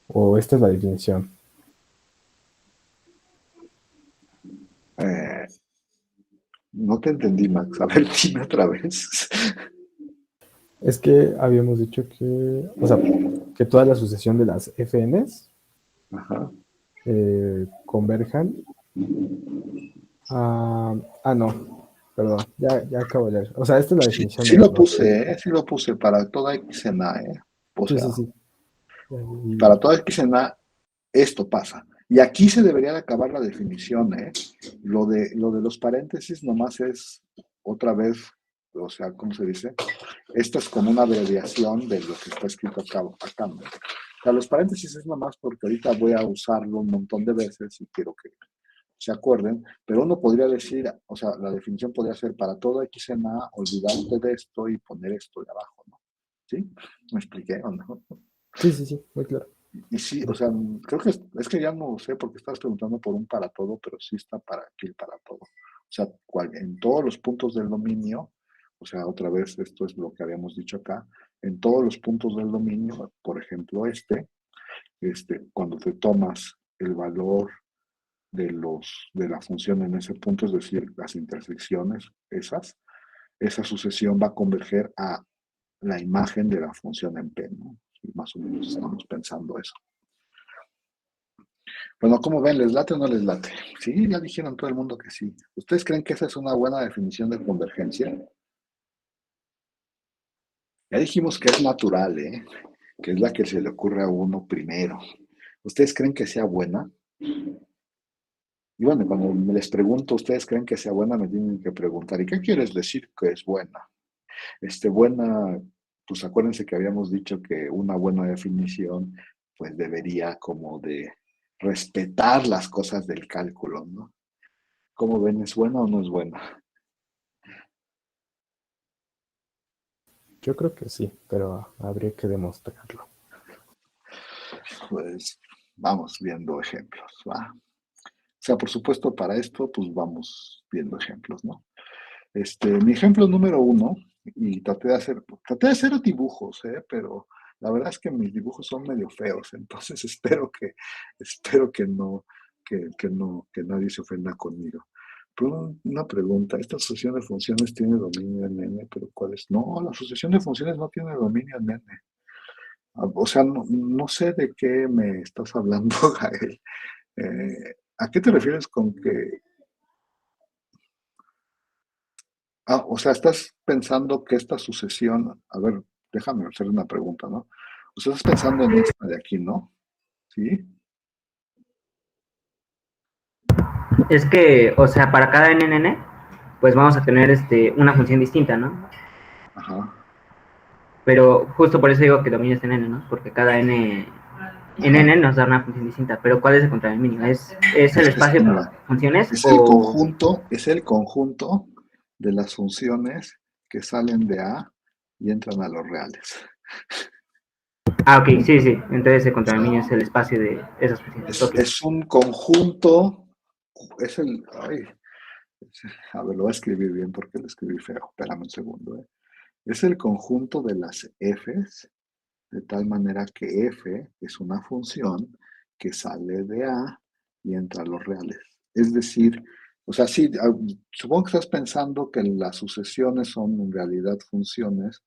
o esta es la definición. Eh, no te entendí, Max. A ver, dime otra vez. Es que habíamos dicho que, o sea, que toda la sucesión de las FNs Ajá. converjan a... no, perdón, ya acabo de leer. O sea, esta es la Sí, definición de las dos. sí lo puse para toda X en A, ¿eh? O Sí, sea, sí, sí. para toda X en A, esto pasa. Y aquí se debería de acabar la definición, ¿eh? Lo de los paréntesis nomás es otra vez, o sea, ¿cómo se dice? Esto es como una abreviación de lo que está escrito acá, ¿no? O sea, los paréntesis es nomás porque ahorita voy a usarlo un montón de veces y quiero que se acuerden, pero uno podría decir, o sea, la definición podría ser para todo X en A, olvidarte de esto y poner esto de abajo, ¿no? ¿Sí? ¿Me expliqué o no? Sí, sí, sí, muy claro. Y sí, o sea, creo que es que ya no sé porque estás preguntando por un para todo, pero sí está para aquí el para todo. O sea, en todos los puntos del dominio, o sea, otra vez, esto es lo que habíamos dicho acá, en todos los puntos del dominio, por ejemplo, cuando te tomas el valor de la función en ese punto, es decir, las intersecciones, esa sucesión va a converger a la imagen de la función en P, ¿no? Y más o menos estamos pensando eso. Bueno, ¿cómo ven? ¿Les late o no les late? Sí, ya dijeron todo el mundo que sí. ¿Ustedes creen que esa es una buena definición de convergencia? Ya dijimos que es natural, ¿eh? Que es la que se le ocurre a uno primero. ¿Ustedes creen que sea buena? Y bueno, cuando les pregunto, ¿ustedes creen que sea buena? Me tienen que preguntar, ¿y qué quieres decir que es buena? Buena, pues acuérdense que habíamos dicho que una buena definición, pues debería como de respetar las cosas del cálculo, ¿no? ¿Cómo ven? ¿Es buena o no es buena? Yo creo que sí, pero habría que demostrarlo. Pues vamos viendo ejemplos, ¿va? O sea, por supuesto, para esto, pues vamos viendo ejemplos, ¿no? Mi ejemplo número 1, y traté de hacer dibujos, pero la verdad es que mis dibujos son medio feos, entonces espero que no, que nadie se ofenda conmigo. Pero una pregunta, ¿esta asociación de funciones tiene dominio en N? ¿Pero cuál es? No, la asociación de funciones no tiene dominio en N. O sea, no sé de qué me estás hablando, Gael. ¿A qué te refieres con que... o sea, estás pensando que esta sucesión... A ver, déjame hacer una pregunta, ¿no? O sea, estás pensando en esta de aquí, ¿no? ¿Sí? Es que, o sea, para cada NN, pues vamos a tener una función distinta, ¿no? Ajá. Pero justo por eso digo que dominio es en N, ¿no? Porque cada N en Ajá. N nos da una función distinta, pero ¿cuál es el contradominio? ¿Es el espacio de Mira, funciones o...? es el conjunto de las funciones que salen de A y entran a los reales. Ah, ok, sí, sí. Entonces el O sea, contradominio es el espacio de esas funciones. Ok. es un conjunto, es el, ay, a ver, lo voy a escribir bien porque lo escribí feo, espérame un segundo, ¿eh? Es el conjunto de las f's, de tal manera que f es una función que sale de A y entra a los reales. Es decir, o sea, sí, supongo que estás pensando que las sucesiones son en realidad funciones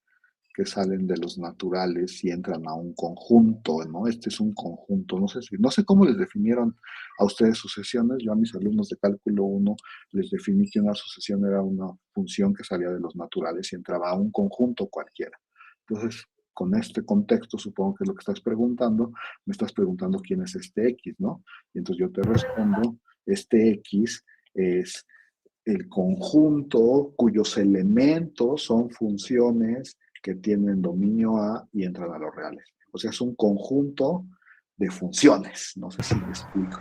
que salen de los naturales y entran a un conjunto, ¿no? Este es un conjunto, no sé cómo les definieron a ustedes sucesiones, yo a mis alumnos de cálculo 1 les definí que una sucesión era una función que salía de los naturales y entraba a un conjunto cualquiera. Entonces, con este contexto, supongo que es lo que estás preguntando, me estás preguntando quién es este X, ¿no? Y entonces yo te respondo, este X es el conjunto cuyos elementos son funciones que tienen dominio A y entran a los reales. O sea, es un conjunto de funciones, no sé si me explico.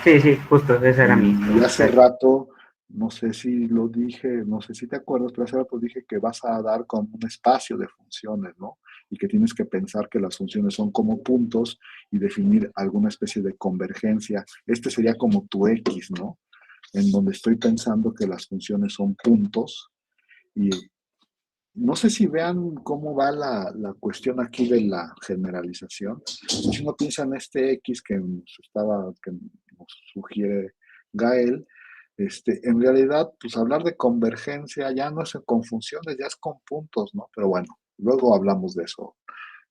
Sí, sí, justo, esa era mi Y pregunta. hace rato, no sé si lo dije, no sé si te acuerdas, pero hace rato dije que vas a dar como un espacio de funciones, ¿no? Y que tienes que pensar que las funciones son como puntos y definir alguna especie de convergencia. Este sería como tu X, ¿no? En donde estoy pensando que las funciones son puntos y no sé si vean cómo va la cuestión aquí de la generalización. Si uno piensa en este X que nos sugiere Gael, en realidad, pues hablar de convergencia ya no es con funciones, ya es con puntos, ¿no? Pero bueno, luego hablamos de eso.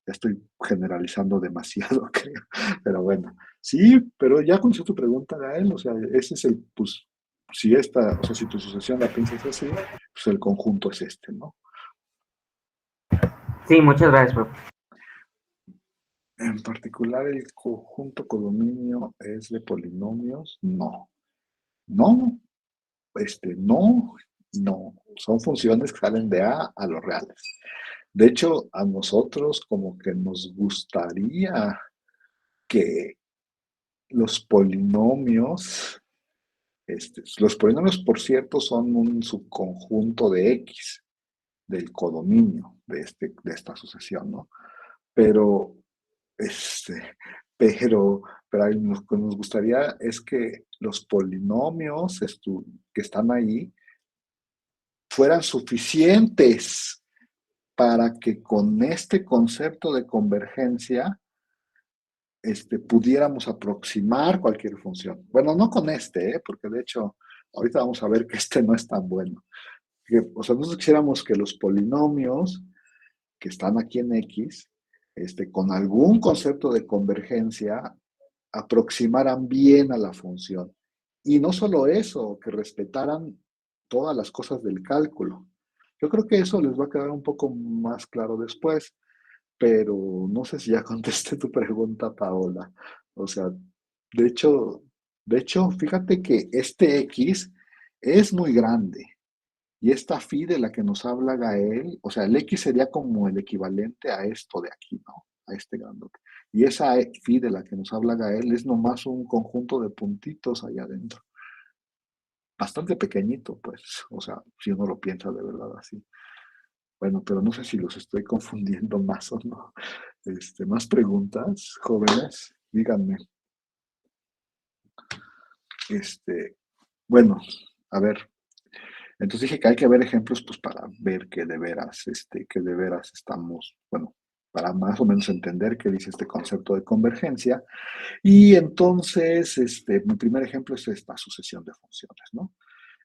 Ya estoy generalizando demasiado, creo. Pero bueno, sí, pero ya con tu pregunta, Gael, o sea, ese es el, pues, si esta, o sea, si tu sucesión la piensas así, pues el conjunto es este, ¿no? Sí, muchas gracias, profe. En particular, el conjunto codominio es de polinomios. No, no, no, no. Son funciones que salen de A los reales. De hecho, a nosotros como que nos gustaría que los polinomios, los polinomios, por cierto, son un subconjunto de X, del codominio de esta sucesión, ¿no? Pero Este, pero ahí lo que nos gustaría es que los polinomios que están ahí fueran suficientes para que con este concepto de convergencia pudiéramos aproximar cualquier función. Bueno, no con porque de hecho, ahorita vamos a ver que no es tan bueno. O sea, nosotros quisiéramos que los polinomios que están aquí en X, con algún concepto de convergencia, aproximaran bien a la función. Y no solo eso, que respetaran todas las cosas del cálculo. Yo creo que eso les va a quedar un poco más claro después, pero no sé si ya contesté tu pregunta, Paola. O sea, de hecho, fíjate que este X es muy grande. Y esta phi de la que nos habla Gael, o sea, el X sería como el equivalente a esto de aquí, ¿no? A este grandote. Y esa phi de la que nos habla Gael es nomás un conjunto de puntitos allá adentro. Bastante pequeñito, pues. O sea, si uno lo piensa de verdad así. Bueno, pero no sé si los estoy confundiendo más o no. Más preguntas, jóvenes, díganme. Este, bueno, a ver, entonces dije que hay que ver ejemplos pues para ver que de veras estamos, bueno, para más o menos entender qué dice este concepto de convergencia. Y entonces, mi primer ejemplo es esta sucesión de funciones, ¿no?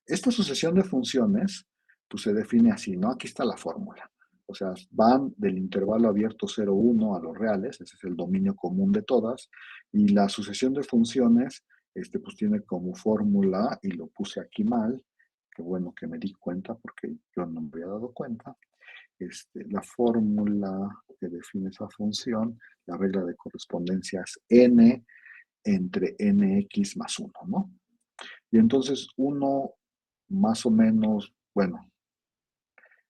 Esta sucesión de funciones, pues se define así, ¿no? Aquí está la fórmula. O sea, van del intervalo abierto 0, 1 a los reales, ese es el dominio común de todas, y la sucesión de funciones, pues tiene como fórmula, y lo puse aquí mal, qué bueno que me di cuenta porque yo no me había dado cuenta, la fórmula que define esa función, la regla de correspondencia es n entre nx más 1, ¿no? Y entonces uno más o menos, bueno,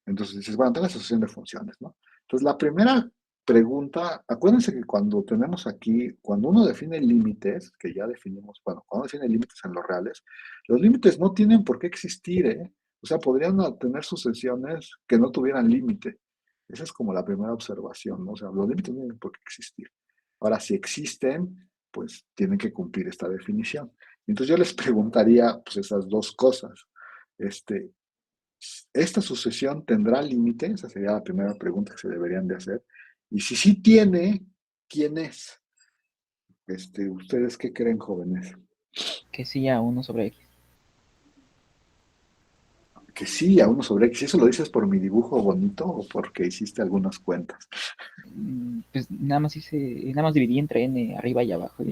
entonces dices, bueno, tengo la asociación de funciones, ¿no? Entonces la primera pregunta, acuérdense que cuando tenemos aquí, cuando uno define límites, que ya definimos, bueno, cuando define límites en los reales, los límites no tienen por qué existir, ¿eh? O sea, podrían tener sucesiones que no tuvieran límite. Esa es como la primera observación, ¿no? O sea, los límites no tienen por qué existir. Ahora, si existen, pues tienen que cumplir esta definición. Entonces yo les preguntaría, pues esas dos cosas. Este, ¿Esta sucesión tendrá límite? Esa sería la primera pregunta que se deberían de hacer. Y si sí tiene, ¿quién es? ¿Ustedes qué creen, jóvenes? Que sí a 1/x. Que sí, a uno sobre X. ¿Eso lo dices por mi dibujo bonito o porque hiciste algunas cuentas? Pues nada más dividí entre n arriba y abajo.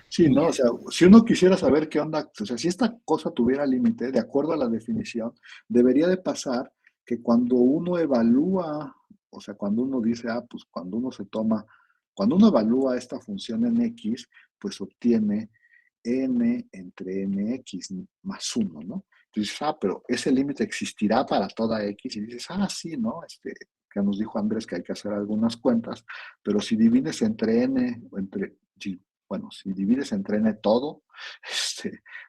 Sí, ¿no? O sea, si uno quisiera saber qué onda, o sea, si esta cosa tuviera límite, de acuerdo a la definición, debería de pasar que cuando uno evalúa, o sea, cuando uno dice, pues cuando uno cuando uno evalúa esta función en X, pues obtiene n entre nx más 1, ¿no? Entonces, pero ese límite existirá para toda X y dices, sí, ¿no? Que nos dijo Andrés que hay que hacer algunas cuentas, pero si divides entre n, bueno, si divides entre n todo,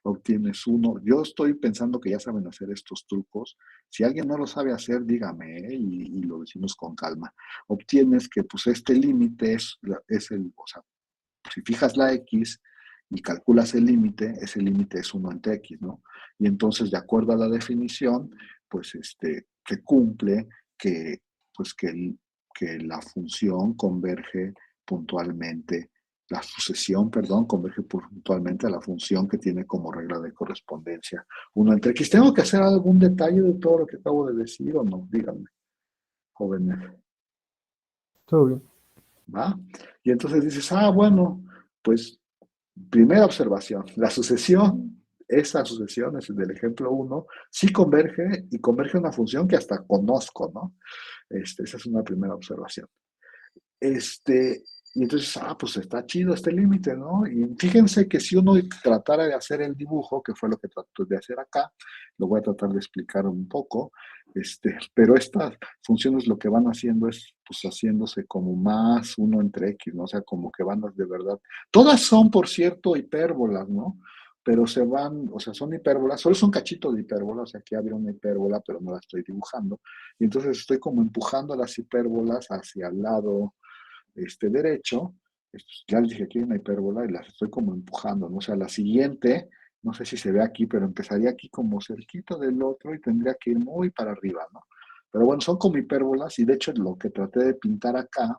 obtienes 1. Yo estoy pensando que ya saben hacer estos trucos. Si alguien no lo sabe hacer, dígame, y lo decimos con calma. Obtienes que, pues, este límite es el, o sea, si fijas la X y calculas el límite, ese límite es 1 entre X, ¿no? Y entonces, de acuerdo a la definición, pues, se cumple que, pues, que la función converge puntualmente, la sucesión, perdón, converge puntualmente a la función que tiene como regla de correspondencia 1 entre X. ¿Tengo que hacer algún detalle de todo lo que acabo de decir o no? Díganme, jóvenes. Todo bien. ¿Va? Y entonces dices, bueno, pues primera observación, la sucesión, esa sucesión es del ejemplo 1, sí converge y converge una función que hasta conozco, ¿no? Esa es una primera observación. Y entonces, pues está chido este límite, ¿no? Y fíjense que si uno tratara de hacer el dibujo, que fue lo que trato de hacer acá, lo voy a tratar de explicar un poco, pero estas funciones lo que van haciendo es, pues, haciéndose como más 1 entre X, ¿no? O sea, como que van de verdad. Todas son, por cierto, hipérbolas, ¿no? Pero se van, o sea, son hipérbolas, solo es un cachito de hipérbola, o sea, aquí había una hipérbola, pero no la estoy dibujando. Y entonces estoy como empujando las hipérbolas hacia el lado derecho. Ya les dije aquí hay una hipérbola y las estoy como empujando, ¿no? O sea, la siguiente, no sé si se ve aquí, pero empezaría aquí como cerquita del otro y tendría que ir muy para arriba, ¿no? Pero bueno, son como hipérbolas y de hecho lo que traté de pintar acá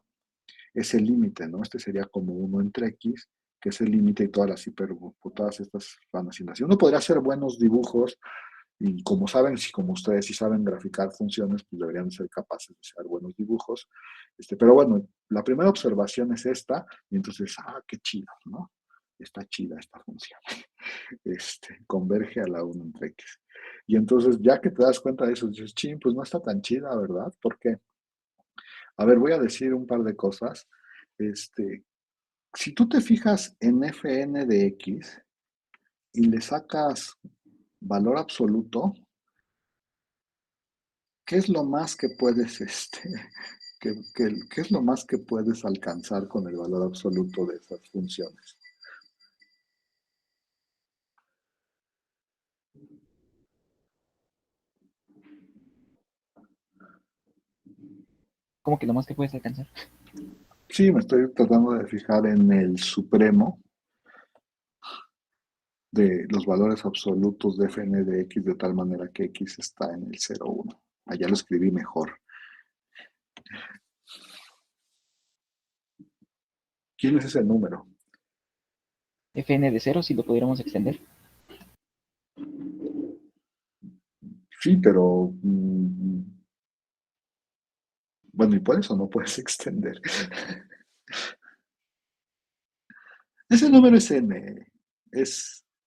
es el límite, ¿no? Sería como 1 entre X, que es el límite y todas las hipérbolas, todas estas van haciendo así. Uno podría hacer buenos dibujos y como saben, si como ustedes sí saben graficar funciones, pues deberían ser capaces de hacer buenos dibujos. Pero bueno, la primera observación es esta, y entonces, qué chido, ¿no? Está chida esta función. Converge a la 1 entre X. Y entonces, ya que te das cuenta de eso, dices, pues no está tan chida, ¿verdad? ¿Por qué? A ver, voy a decir un par de cosas. Si tú te fijas en fn de X y le sacas valor absoluto, ¿qué es lo más que puedes, qué es lo más que puedes alcanzar con el valor absoluto de esas funciones? ¿Cómo que lo más que puedes alcanzar? Sí, me estoy tratando de fijar en el supremo de los valores absolutos de fn de x de tal manera que x está en el 0, 1. Allá lo escribí mejor. ¿Quién es ese número? Fn de 0, si lo pudiéramos extender. Sí, pero bueno, ¿y puedes o no puedes extender? Ese número es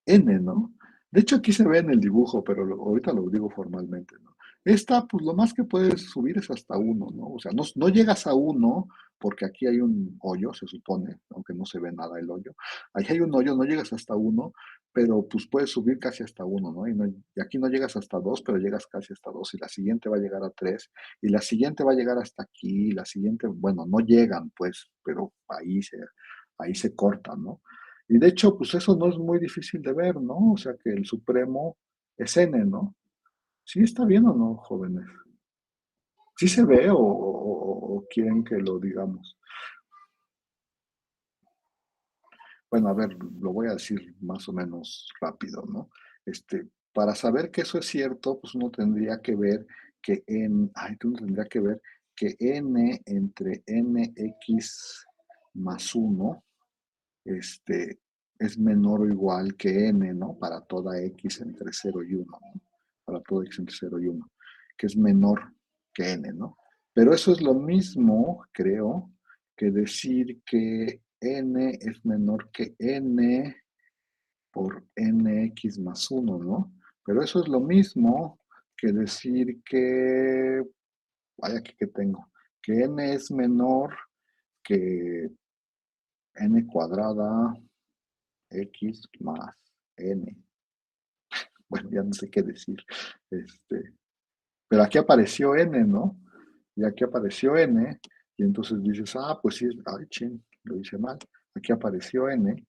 n, ¿no? De hecho, aquí se ve en el dibujo, pero ahorita lo digo formalmente, ¿no? Esta, pues lo más que puedes subir es hasta 1, ¿no? O sea, no llegas a 1 porque aquí hay un hoyo, se supone, aunque no se ve nada el hoyo. Ahí hay un hoyo, no llegas hasta 1, pero pues puedes subir casi hasta 1, ¿no? Y aquí no llegas hasta 2, pero llegas casi hasta 2, y la siguiente va a llegar a 3, y la siguiente va a llegar hasta aquí, y la siguiente, bueno, no llegan, pues, pero ahí se cortan, ¿no? Y de hecho, pues eso no es muy difícil de ver, ¿no? O sea, que el supremo es n, ¿no? ¿Sí está bien o no, jóvenes? ¿Sí se ve o quieren que lo digamos? Bueno, a ver, lo voy a decir más o menos rápido, ¿no? Para saber que eso es cierto, pues uno tendría que ver uno tendría que ver que n entre nx más 1, es menor o igual que n, ¿no? Para toda x entre 0 y 1, ¿no? Para toda x entre 0 y 1, que es menor que n, ¿no? Pero eso es lo mismo, creo, que decir que n es menor que n por nx más 1, ¿no? Pero eso es lo mismo que decir que, vaya que tengo, que n es menor que n cuadrada x más n. Bueno, ya no sé qué decir. Pero aquí apareció n, ¿no? Y aquí apareció n, y entonces dices, pues sí, ay, ching, lo hice mal. Aquí apareció n,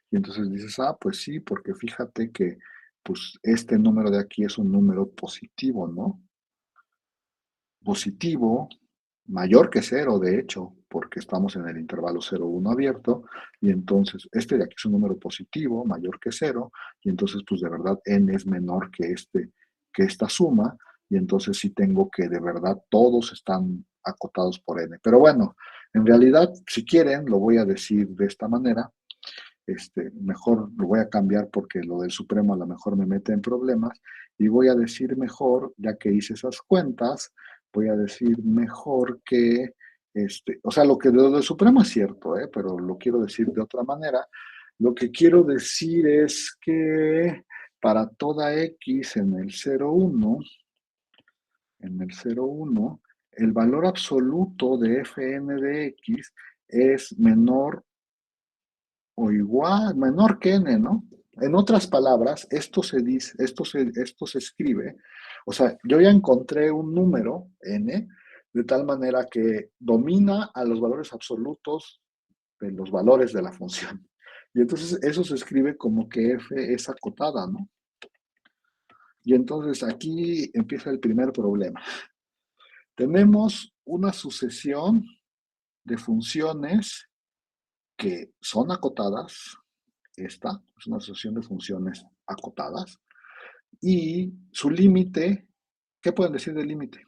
y entonces dices, pues sí, porque fíjate que pues este número de aquí es un número positivo, ¿no? Positivo, mayor que 0, de hecho, porque estamos en el intervalo 0, 1 abierto, y entonces este de aquí es un número positivo, mayor que 0, y entonces pues de verdad n es menor que esta suma, y entonces sí tengo que de verdad todos están acotados por n. Pero bueno, en realidad, si quieren, lo voy a decir de esta manera. Mejor lo voy a cambiar porque lo del supremo a lo mejor me mete en problemas, y voy a decir mejor, ya que hice esas cuentas, voy a decir mejor que, o sea, lo del supremo es cierto, pero lo quiero decir de otra manera. Lo que quiero decir es que para toda x en el 0,1, el valor absoluto de fn de x es menor o igual, menor que n, ¿no? En otras palabras, esto se escribe, o sea, yo ya encontré un número, n, de tal manera que domina a los valores absolutos de los valores de la función. Y entonces eso se escribe como que f es acotada, ¿no? Y entonces aquí empieza el primer problema. Tenemos una sucesión de funciones que son acotadas. Esta es una sucesión de funciones acotadas. Y su límite, ¿qué pueden decir del límite?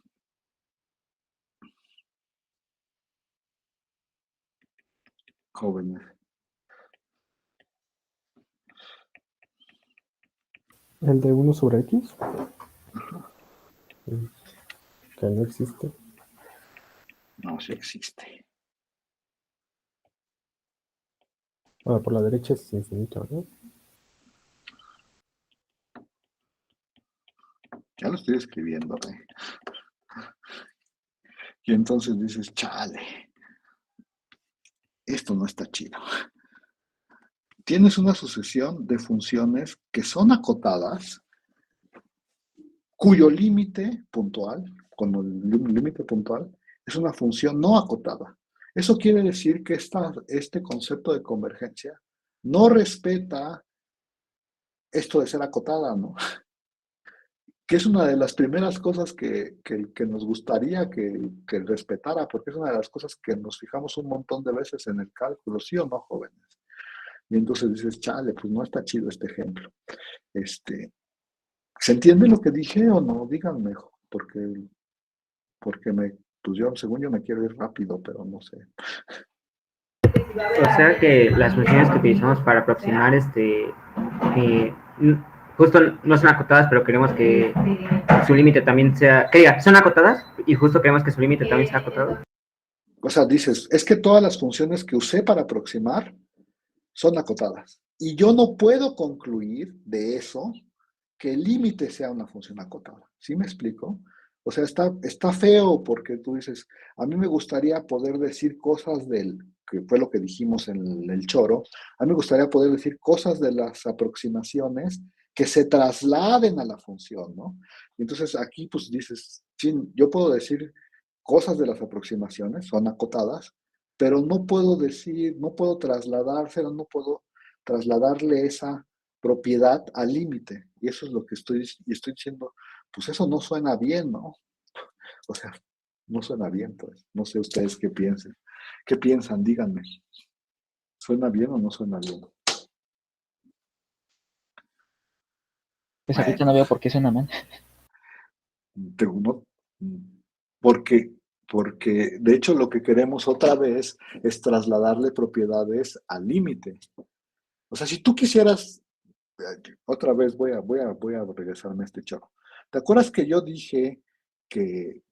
Jóvenes. El de 1 sobre x, que no existe. No, sí existe. Bueno, por la derecha es infinito, ¿no? Ya lo estoy escribiendo, ¿eh? Y entonces dices, chale, esto no está chido. Tienes una sucesión de funciones que son acotadas, cuyo límite puntual, cuando el límite puntual, es una función no acotada. Eso quiere decir que este concepto de convergencia no respeta esto de ser acotada, ¿no? Que es una de las primeras cosas que nos gustaría que respetara, porque es una de las cosas que nos fijamos un montón de veces en el cálculo, ¿sí o no, jóvenes? Y entonces dices, chale, pues no está chido este ejemplo. ¿Se entiende lo que dije o no? Díganme, porque pues yo, según yo me quiero ir rápido, pero no sé. O sea que las funciones que utilizamos para aproximar justo no son acotadas, pero queremos que su límite también sea, que diga, son acotadas y justo queremos que su límite también sea acotado. O sea, dices, es que todas las funciones que usé para aproximar son acotadas. Y yo no puedo concluir de eso que el límite sea una función acotada. ¿Sí me explico? O sea, está feo porque tú dices, a mí me gustaría poder decir cosas que fue lo que dijimos en el choro, a mí me gustaría poder decir cosas de las aproximaciones que se trasladen a la función, ¿no? Y entonces aquí pues dices, sí, yo puedo decir cosas de las aproximaciones, son acotadas, pero no puedo decir, no puedo trasladárselo, no puedo trasladarle esa propiedad al límite. Y eso es lo que estoy diciendo, pues eso no suena bien, ¿no? O sea, no suena bien, pues. No sé ustedes qué piensen. ¿Qué piensan? Díganme. ¿Suena bien o no suena bien? Pues ahorita Bueno, no veo por qué suena mal. uno, porque, porque de hecho lo que queremos otra vez es trasladarle propiedades al límite. O sea, si tú quisieras, otra vez voy a regresarme a este chavo. ¿Te acuerdas que yo dije que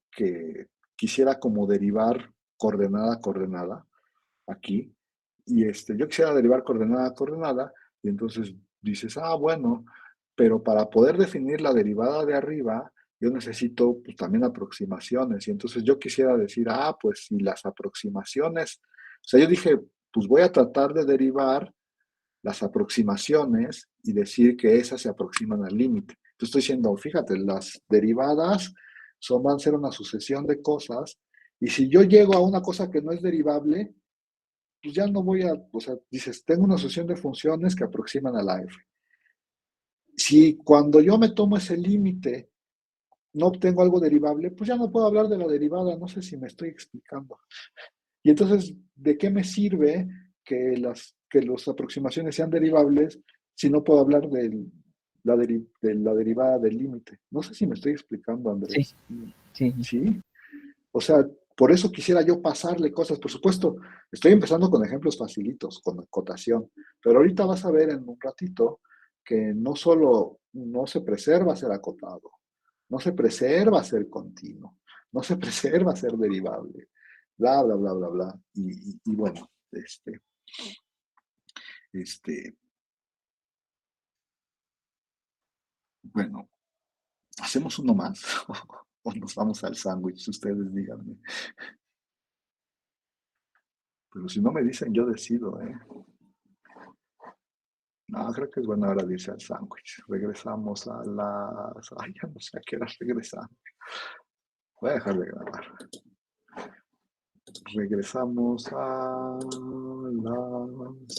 quisiera como derivar coordenada a coordenada aquí? Y yo quisiera derivar coordenada a coordenada, y entonces dices, ah, bueno, pero para poder definir la derivada de arriba, yo necesito pues, también aproximaciones. Y entonces yo quisiera decir, ah, pues si las aproximaciones, o sea, yo dije, pues voy a tratar de derivar las aproximaciones y decir que esas se aproximan al límite. Entonces estoy diciendo, fíjate, las derivadas van a ser una sucesión de cosas, y si yo llego a una cosa que no es derivable, pues ya no voy a, o sea, dices, tengo una sucesión de funciones que aproximan a la f. Si cuando yo me tomo ese límite no obtengo algo derivable, pues ya no puedo hablar de la derivada, no sé si me estoy explicando. Y entonces, ¿de qué me sirve que las aproximaciones sean derivables si no puedo hablar de la derivada del límite? No sé si me estoy explicando, Sí, Andrés. sí. ¿Sí? O sea, por eso quisiera yo pasarle cosas. Por supuesto, estoy empezando con ejemplos facilitos, con acotación, pero ahorita vas a ver en un ratito que no solo no se preserva ser acotado, no se preserva ser continuo, no se preserva ser derivable, bla, bla, bla, bla, bla. Y bueno, este, bueno, hacemos uno más o nos vamos al sándwich, ustedes díganme. Pero si no me dicen, yo decido, ¿eh? No, creo que es buena hora de irse al sándwich. Regresamos a las... Ay, ya no sé a qué hora regresamos. Voy a dejar de grabar. Regresamos a las